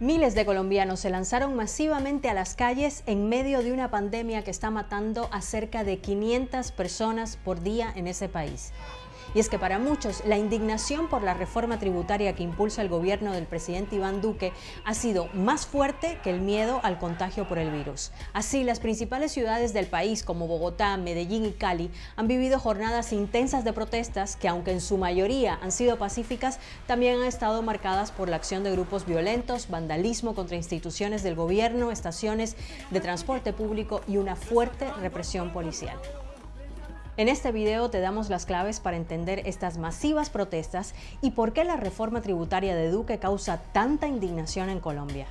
Miles de colombianos se lanzaron masivamente a las calles en medio de una pandemia que está matando a cerca de 500 personas por día en ese país. Y es que para muchos, la indignación por la reforma tributaria que impulsa el gobierno del presidente Iván Duque ha sido más fuerte que el miedo al contagio por el virus. Así, las principales ciudades del país, como Bogotá, Medellín y Cali, han vivido jornadas intensas de protestas que, aunque en su mayoría han sido pacíficas, también han estado marcadas por la acción de grupos violentos, vandalismo contra instituciones del gobierno, estaciones de transporte público y una fuerte represión policial. En este video te damos las claves para entender estas masivas protestas y por qué la reforma tributaria de Duque causa tanta indignación en Colombia.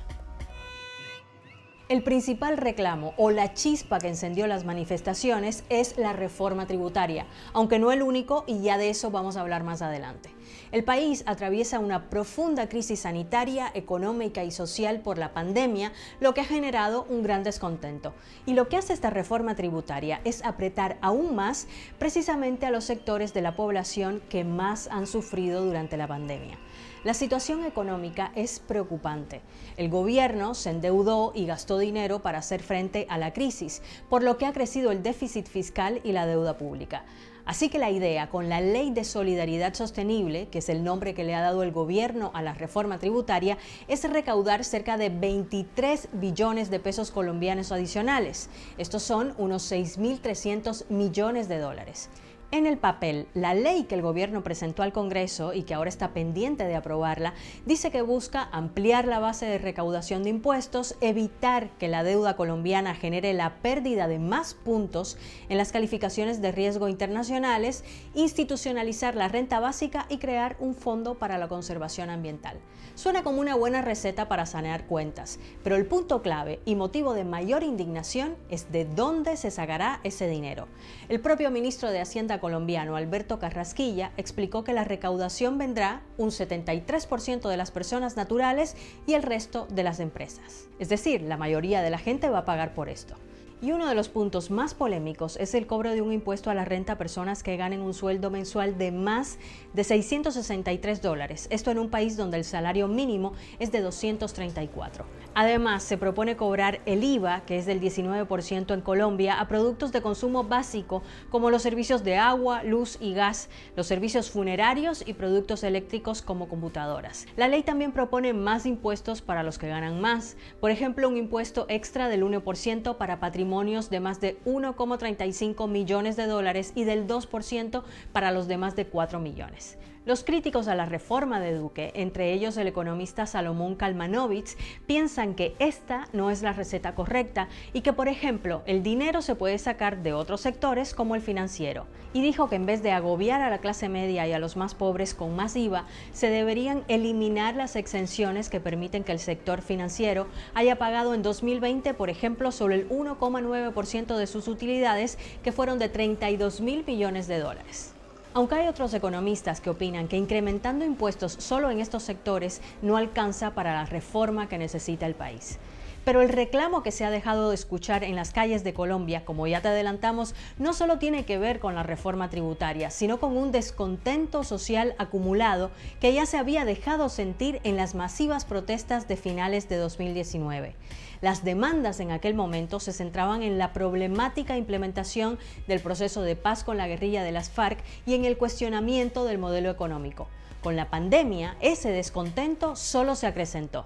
El principal reclamo o la chispa que encendió las manifestaciones es la reforma tributaria, aunque no el único, y ya de eso vamos a hablar más adelante. El país atraviesa una profunda crisis sanitaria, económica y social por la pandemia, lo que ha generado un gran descontento. Y lo que hace esta reforma tributaria es apretar aún más precisamente a los sectores de la población que más han sufrido durante la pandemia. La situación económica es preocupante. El gobierno se endeudó y gastó dinero para hacer frente a la crisis, por lo que ha crecido el déficit fiscal y la deuda pública. Así que la idea con la Ley de Solidaridad Sostenible, que es el nombre que le ha dado el gobierno a la reforma tributaria, es recaudar cerca de 23 billones de pesos colombianos adicionales. Estos son unos 6.300 millones de dólares. En el papel, la ley que el gobierno presentó al Congreso y que ahora está pendiente de aprobarla, dice que busca ampliar la base de recaudación de impuestos, evitar que la deuda colombiana genere la pérdida de más puntos en las calificaciones de riesgo internacionales, institucionalizar la renta básica y crear un fondo para la conservación ambiental. Suena como una buena receta para sanear cuentas, pero el punto clave y motivo de mayor indignación es de dónde se sacará ese dinero. El propio ministro de Hacienda colombiano Alberto Carrasquilla explicó que la recaudación vendrá un 73% de las personas naturales y el resto de las empresas. Es decir, la mayoría de la gente va a pagar por esto. Y uno de los puntos más polémicos es el cobro de un impuesto a la renta a personas que ganen un sueldo mensual de más de $663, esto en un país donde el salario mínimo es de 234. Además, se propone cobrar el IVA, que es del 19% en Colombia, a productos de consumo básico como los servicios de agua, luz y gas, los servicios funerarios y productos eléctricos como computadoras. La ley también propone más impuestos para los que ganan más, por ejemplo, un impuesto extra del 1% para patrimonios de más de 1,35 millones de dólares y del 2% para los de más de 4 millones. Los críticos a la reforma de Duque, entre ellos el economista Salomón Kalmanovitz, piensan que esta no es la receta correcta y que, por ejemplo, el dinero se puede sacar de otros sectores como el financiero. Y dijo que en vez de agobiar a la clase media y a los más pobres con más IVA, se deberían eliminar las exenciones que permiten que el sector financiero haya pagado en 2020, por ejemplo, solo el 1,9% de sus utilidades, que fueron de 32.000 millones de dólares. Aunque hay otros economistas que opinan que incrementando impuestos solo en estos sectores no alcanza para la reforma que necesita el país. Pero el reclamo que se ha dejado de escuchar en las calles de Colombia, como ya te adelantamos, no solo tiene que ver con la reforma tributaria, sino con un descontento social acumulado que ya se había dejado sentir en las masivas protestas de finales de 2019. Las demandas en aquel momento se centraban en la problemática implementación del proceso de paz con la guerrilla de las FARC y en el cuestionamiento del modelo económico. Con la pandemia, ese descontento solo se acrecentó.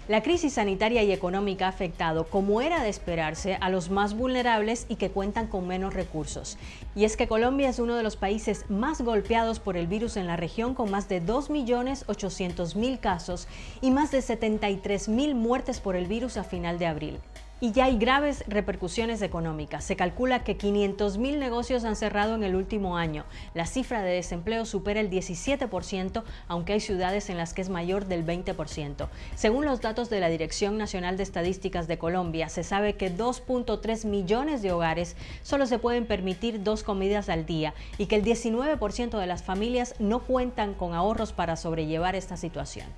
La crisis sanitaria y económica ha afectado, como era de esperarse, a los más vulnerables y que cuentan con menos recursos. Y es que Colombia es uno de los países más golpeados por el virus en la región, con más de 2.800.000 casos y más de 73.000 muertes por el virus a final de abril. Y ya hay graves repercusiones económicas. Se calcula que 500.000 negocios han cerrado en el último año. La cifra de desempleo supera el 17%, aunque hay ciudades en las que es mayor del 20%. Según los datos de la Dirección Nacional de Estadísticas de Colombia, se sabe que 2.3 millones de hogares solo se pueden permitir 2 comidas al día y que el 19% de las familias no cuentan con ahorros para sobrellevar esta situación.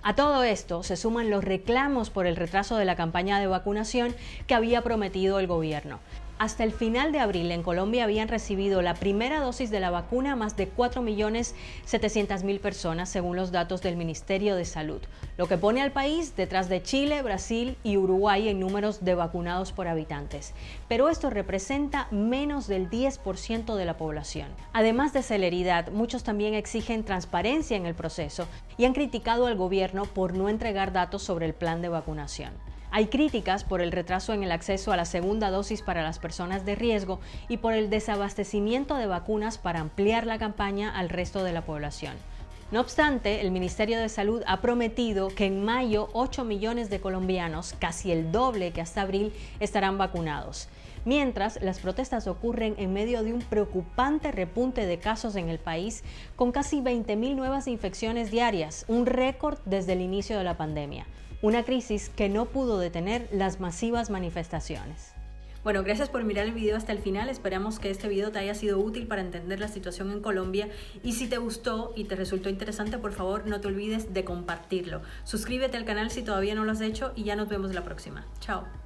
A todo esto se suman los reclamos por el retraso de la campaña de vacunación que había prometido el gobierno. Hasta el final de abril en Colombia habían recibido la primera dosis de la vacuna más de 4.700.000 personas, según los datos del Ministerio de Salud, lo que pone al país detrás de Chile, Brasil y Uruguay en números de vacunados por habitantes. Pero esto representa menos del 10% de la población. Además de celeridad, muchos también exigen transparencia en el proceso y han criticado al gobierno por no entregar datos sobre el plan de vacunación. Hay críticas por el retraso en el acceso a la segunda dosis para las personas de riesgo y por el desabastecimiento de vacunas para ampliar la campaña al resto de la población. No obstante, el Ministerio de Salud ha prometido que en mayo 8 millones de colombianos, casi el doble que hasta abril, estarán vacunados. Mientras, las protestas ocurren en medio de un preocupante repunte de casos en el país, con casi 20.000 nuevas infecciones diarias, un récord desde el inicio de la pandemia. Una crisis que no pudo detener las masivas manifestaciones. Bueno, gracias por mirar el video hasta el final. Esperamos que este video te haya sido útil para entender la situación en Colombia. Y si te gustó y te resultó interesante, por favor, no te olvides de compartirlo. Suscríbete al canal si todavía no lo has hecho y ya nos vemos la próxima. Chao.